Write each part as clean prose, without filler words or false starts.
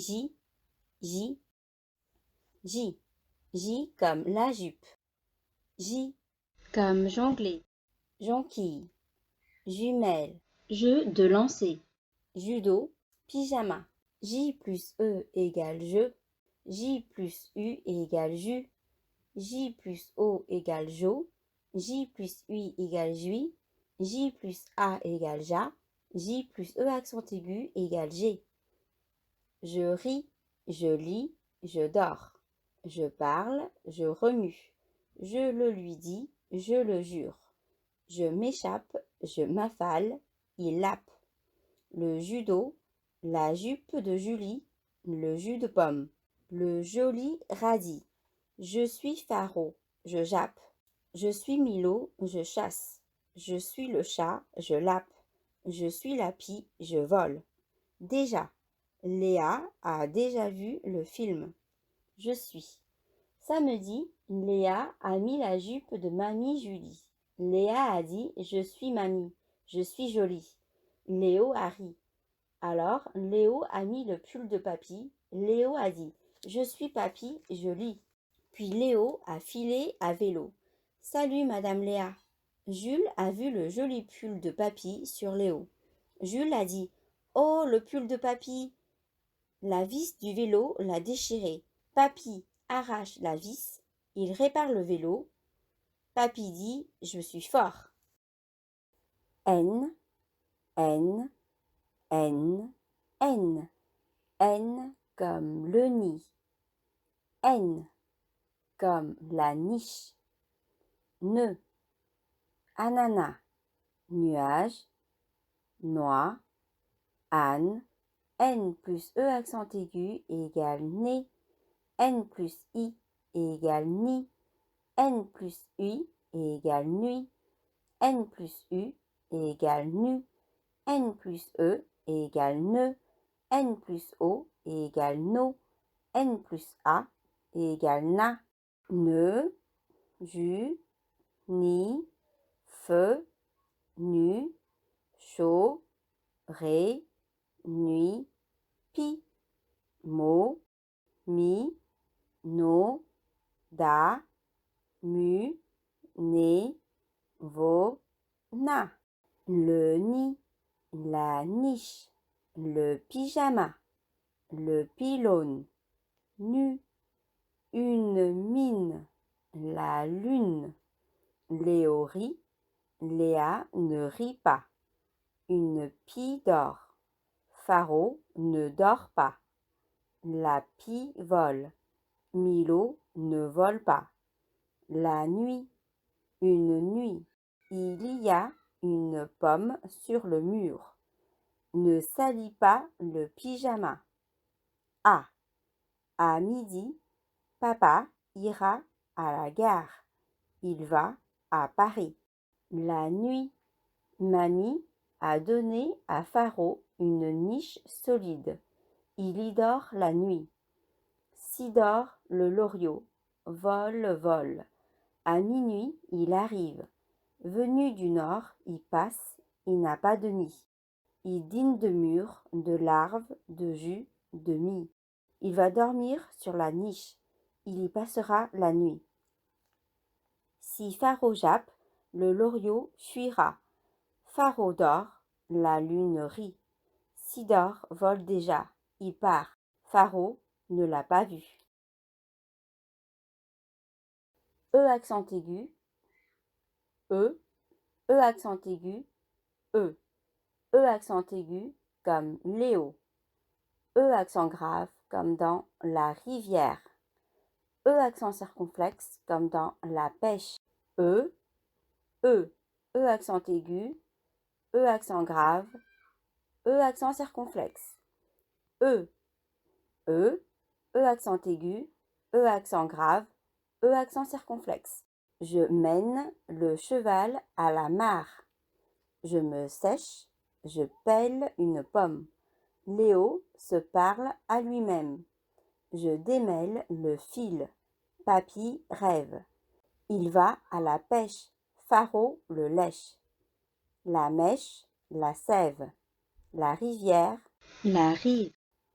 J, J, J. J comme la jupe. J comme jongler, jonquille, jumelle, jeu de lancer, judo, pyjama. J plus E égale je. J plus U égale jus. J plus O égale jo. J plus UI égale jui. J plus A égale ja. J plus E accent aigu égale G. Je ris, je lis, je dors. Je parle, je remue. Je le lui dis, je le jure. Je m'échappe, je m'affale, il lappe. Le judo, la jupe de Julie, le jus de pomme. Le joli radis. Je suis Faro, je jappe. Je suis Milo, je chasse. Je suis le chat, je lappe. Je suis la pie, je vole. Déjà. Léa a déjà vu le film. Je suis. Samedi, Léa a mis la jupe de mamie Julie. Léa a dit je suis mamie, je suis jolie. Léo a ri. Alors Léo a mis le pull de papy. Léo a dit je suis papy, je lis. Puis Léo a filé à vélo. Salut Madame Léa. Jules a vu le joli pull de papy sur Léo. Jules a dit oh, le pull de papy. La vis du vélo l'a déchiré. Papy arrache la vis, il répare le vélo. Papy dit je suis fort. N, N, N, N. N comme le nid. N comme la niche. Ne, ananas, nuage, noix, âne. N plus E accent aigu égale nez. N plus I égale ni. N plus UI égale nuit. N plus U égale nu. N plus E égale ne. N plus O égale no. N plus A égale na. Ne, ju, ni, feu, nu, chaud, ré, nuit, pi. Mo, mi, no, da, mu, né, vo, na. Le nid, la niche, le pyjama, le pylône, nu, une mine, la lune. Léo rit, Léa ne rit pas. Une pie dort. Faro ne dort pas. La pie vole. Milo ne vole pas. La nuit, une nuit. Il y a une pomme sur le mur. Ne salis pas le pyjama. À midi, papa ira à la gare. Il va à Paris. La nuit, mamie a donné à Faro une niche solide. Il y dort la nuit. Si dort le loriot. Vole, vole. À minuit, il arrive. Venu du nord, il passe, il n'a pas de nid. Il dîne de mûres, de larves, de jus, de mie. Il va dormir sur la niche. Il y passera la nuit. Si Faro jappe, le loriot fuira. Faro dort, la lune rit. Sidor vole déjà, il part. Faro ne l'a pas vu. E accent aigu, E, E accent aigu, E. E accent aigu comme Léo. E accent grave comme dans la rivière. E accent circonflexe comme dans la pêche. E, E. E accent aigu, E accent grave, E accent circonflexe. E, E. E accent aigu, E accent grave, E accent circonflexe. Je mène le cheval à la mare. Je me sèche, je pèle une pomme. Léo se parle à lui-même. Je démêle le fil. Papy rêve. Il va à la pêche. Faro le lèche. La mèche, la sève. La rivière, la rive,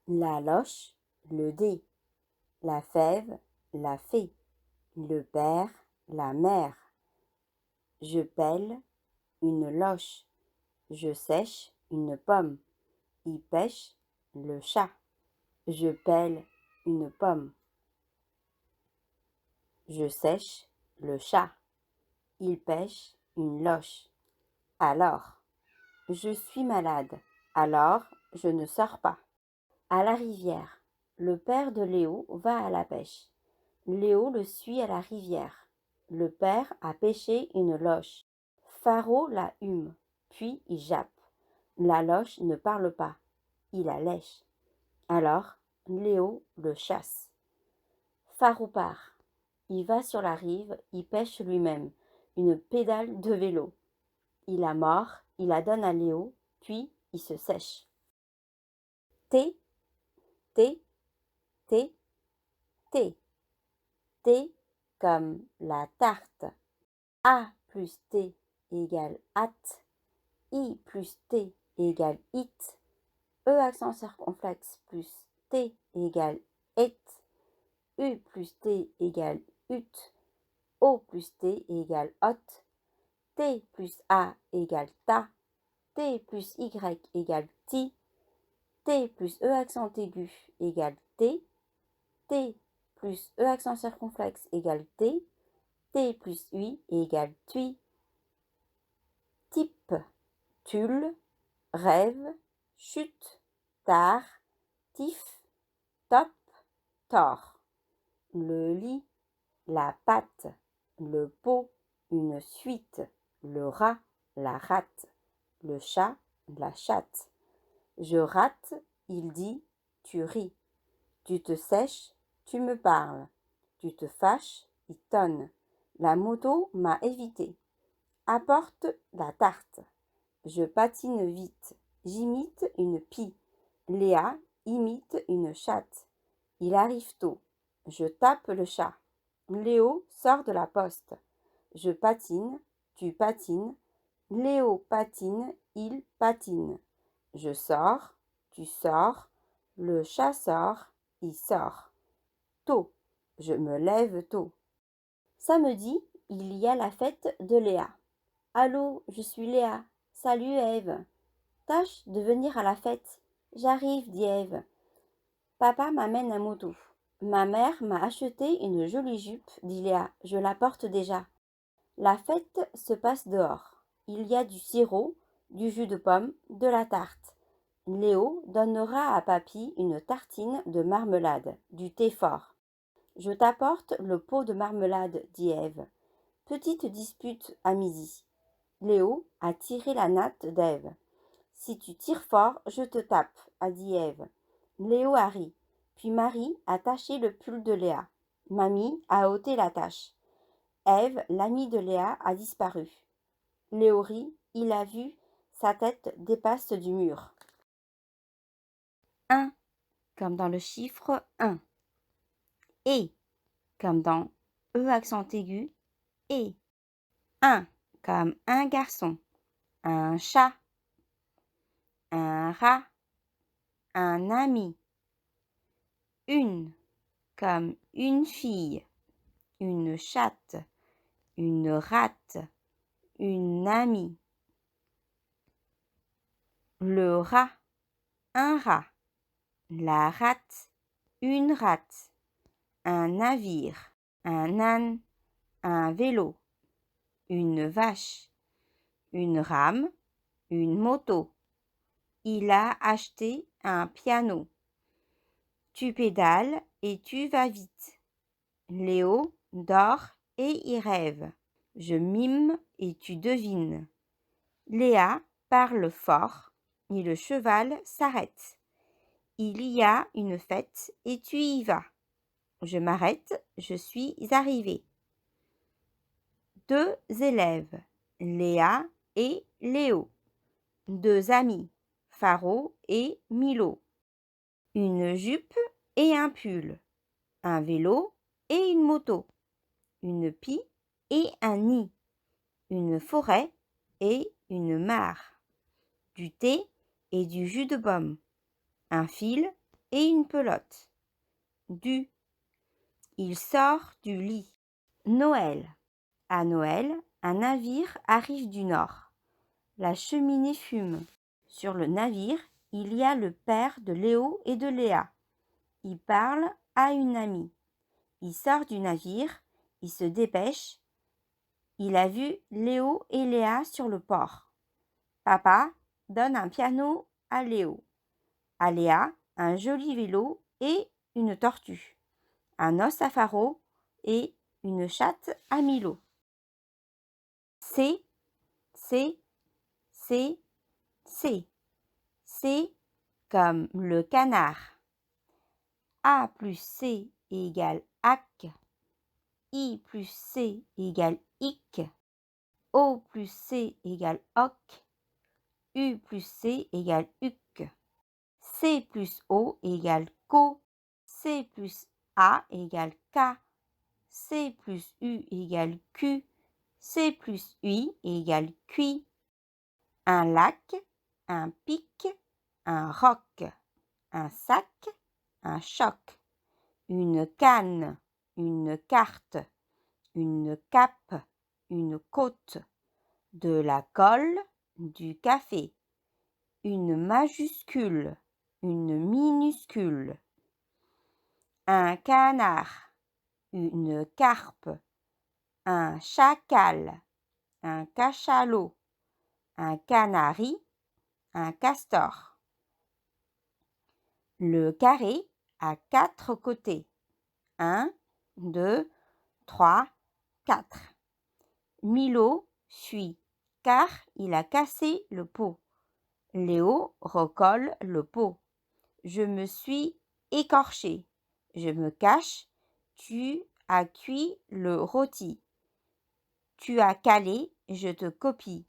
la loche, le dé, la fève, la fée, le père, la mère. Je pèle une loche, je sèche une pomme, il pêche le chat. Je pèle une pomme, je sèche le chat, il pêche une loche. Alors, je suis malade, alors je ne sors pas. À la rivière, le père de Léo va à la pêche. Léo le suit à la rivière. Le père a pêché une loche. Faro la hume, puis il jappe. La loche ne parle pas, il la lèche. Alors, Léo le chasse. Faro part. Il va sur la rive, il pêche lui-même une pédale de vélo. Il la mord, il la donne à Léo, puis il se sèche. T, T, T, T. T comme la tarte. A plus T égale at. I plus T égale it. E accent circonflexe plus T égale et. U plus T égale ut. O plus T égale ot. T plus A égale ta. T plus Y égale ti. T plus E accent aigu égale T. T plus E accent circonflexe égale T. T plus UI égale tui. Type, tulle, rêve, chute, tard, tif, top, tort. Le lit, la patte, le pot, une suite, le rat, la rate, le chat, la chatte. Je rate, il dit, tu ris. Tu te sèches, tu me parles. Tu te fâches, il tonne. La moto m'a évité. Apporte la tarte. Je patine vite. J'imite une pie. Léa imite une chatte. Il arrive tôt. Je tape le chat. Léo sort de la poste. Je patine, tu patines. Léo patine, il patine. Je sors, tu sors. Le chat sort, il sort. Tôt. Je me lève tôt. Samedi, il y a la fête de Léa. Allô, je suis Léa. Salut Ève. Tâche de venir à la fête. J'arrive, dit Ève. Papa m'amène à moto. Ma mère m'a acheté une jolie jupe, dit Léa. Je la porte déjà. La fête se passe dehors. Il y a du sirop, du jus de pomme, de la tarte. Léo donnera à papy une tartine de marmelade, du thé fort. Je t'apporte le pot de marmelade, dit Ève. Petite dispute à midi. Léo a tiré la natte d'Ève. Si tu tires fort, je te tape, a dit Ève. Léo a ri. Puis Marie a taché le pull de Léa. Mamie a ôté la tache. Ève, l'amie de Léa, a disparu. Léo rit, il a vu, sa tête dépasse du mur. 1, comme dans le chiffre 1. Et, comme dans E accent aigu, et. 1, comme un garçon, un chat, un rat, un ami. Une, comme une fille, une chatte, une rate, une amie. Le rat, un rat. La rate, une rate. Un navire, un âne, un vélo. Une vache, une rame, une moto. Il a acheté un piano. Tu pédales et tu vas vite. Léo dort et y rêve. Je mime et tu devines. Léa parle fort et le cheval s'arrête. Il y a une fête et tu y vas. Je m'arrête, je suis arrivée. 2 élèves, Léa et Léo. 2 amis, Faro et Milo. Une jupe et un pull. Un vélo et une moto. Une pie et un nid. Une forêt et une mare. Du thé et du jus de pomme. Un fil et une pelote. du. Il sort du lit. Noël. À Noël, un navire arrive du nord. La cheminée fume. Sur le navire, il y a le père de Léo et de Léa. Il parle à une amie. Il sort du navire, il se dépêche. Il a vu Léo et Léa sur le port. Papa donne un piano à Léo. À Léa, un joli vélo et une tortue. Un os à Faro et une chatte à Milo. C, C, C, C. C comme le canard. A plus C égale ac. I plus C égale ic. O plus C égale oc. U plus C égale uc. C plus O égale co. C plus A égale K. C plus U égale Q. C plus UI égale QI. Un lac, un pic, un roc, un sac, un choc, une canne, une carte, une cape, une côte, de la colle, du café, une majuscule, une minuscule, un canard, une carpe, un chacal, un cachalot, un canari, un castor. Le carré a 4 côtés. 1, 2, 3, 4. Milo fuit car il a cassé le pot. Léo recolle le pot. Je me suis écorché. Je me cache. Tu as cuit le rôti. Tu as calé, je te copie.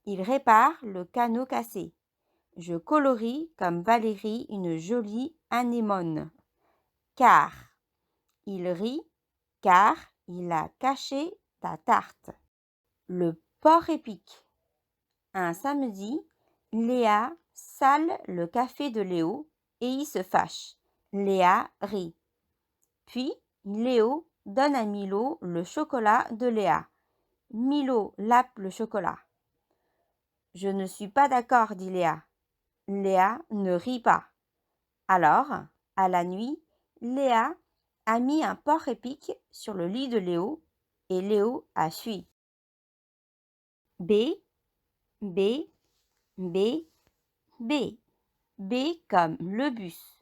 Il répare le canot cassé. Je colorie comme Valérie une jolie anémone. Car il rit, car il a caché ta tarte. Le porc épic. Un samedi, Léa sale le café de Léo et il se fâche. Léa rit. Puis Léo donne à Milo le chocolat de Léa. Milo lappe le chocolat. Je ne suis pas d'accord, dit Léa. Léa ne rit pas. Alors, à la nuit, Léa a mis un porc épic sur le lit de Léo et Léo a fui. B, B, B, B. B comme le bus.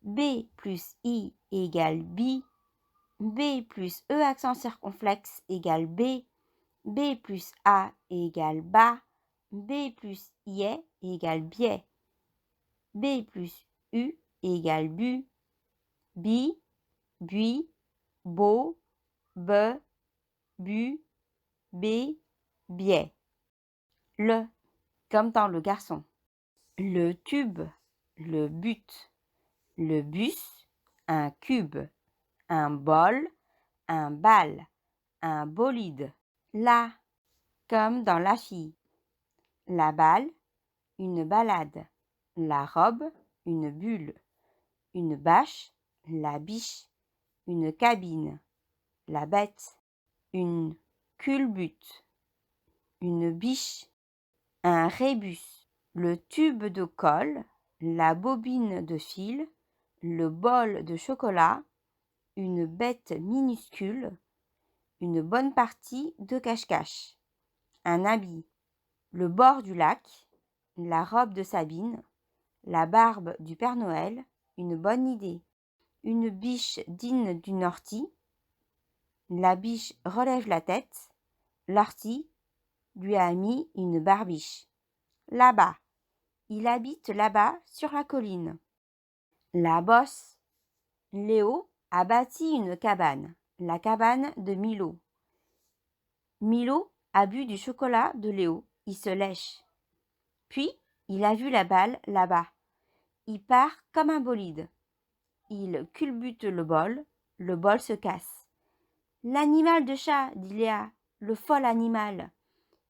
B plus I égale bi. B plus E accent circonflexe égale B. B plus A égale bas. B plus IE égale biais. B plus U égale bu. Bi, bui, beau, be, bu, bé, biais. Le, comme dans le garçon. Le tube, le but. Le bus, un cube. Un bol, un bal. Un bolide. La, comme dans la fille. La balle, une balade. La robe, une bulle. Une bâche, la biche. Une cabine. La bête. Une culbute. Une biche. Un rébus. Le tube de colle. La bobine de fil. Le bol de chocolat. Une bête minuscule. Une bonne partie de cache-cache. Un habit. Le bord du lac. La robe de Sabine. La barbe du Père Noël. Une bonne idée. Une biche digne d'une ortie. La biche relève la tête. L'ortie lui a mis une barbiche. Là-bas. Il habite là-bas sur la colline. La bosse. Léo a bâti une cabane. La cabane de Milo. Milo a bu du chocolat de Léo. Il se lèche. Puis, il a vu la balle là-bas. Il part comme un bolide. Il culbute le bol se casse. L'animal de chat, dit Léa, le fol animal.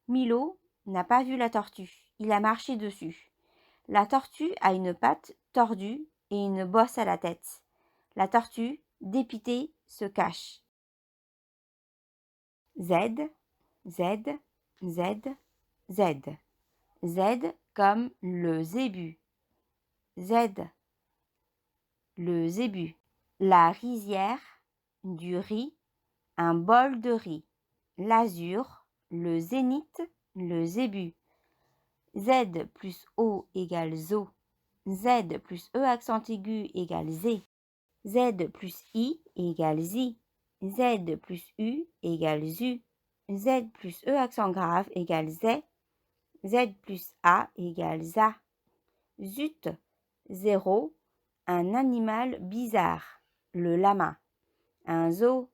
Milo n'a pas vu la tortue. Il a marché dessus. La tortue a une patte tordue et une bosse à la tête. La tortue, dépitée, se cache. Z, Z, Z, Z. Z comme le zébu. Z, le zébu. La rizière, du riz, un bol de riz. L'azur, le zénith, le zébu. Z plus O égale zo. Z plus E accent aigu égale zé. Z plus I égale zi. Z plus U égale zu. Z plus E accent grave égale zé. Z plus A égale za. Zut, 0, un animal bizarre, le lama. Un zoo,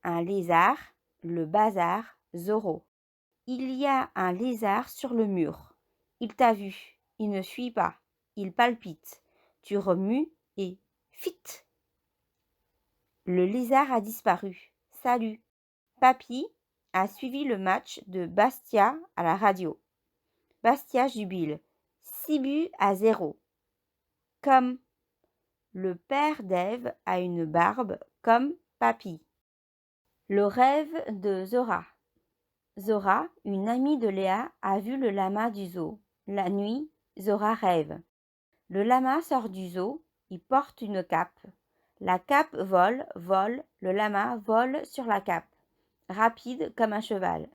un lézard, le bazar, Zorro. Il y a un lézard sur le mur. Il t'a vu, il ne fuit pas, il palpite. Tu remues et fit. Le lézard a disparu. Salut. Papy a suivi le match de Bastia à la radio. Bastia jubile. 6-0. Comme le père d'Ève a une barbe comme Papy. Le rêve de Zora. Zora, une amie de Léa, a vu le lama du zoo. La nuit, Zora rêve. Le lama sort du zoo, il porte une cape. La cape vole, vole, le lama vole sur la cape. Rapide comme un cheval.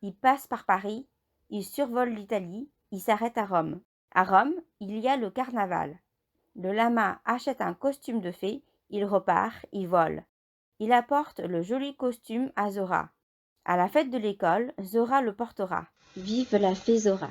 Il passe par Paris, il survole l'Italie, il s'arrête à Rome. À Rome, il y a le carnaval. Le lama achète un costume de fée, il repart, il vole. Il apporte le joli costume à Zora. À la fête de l'école, Zora le portera. Vive la fée Zora.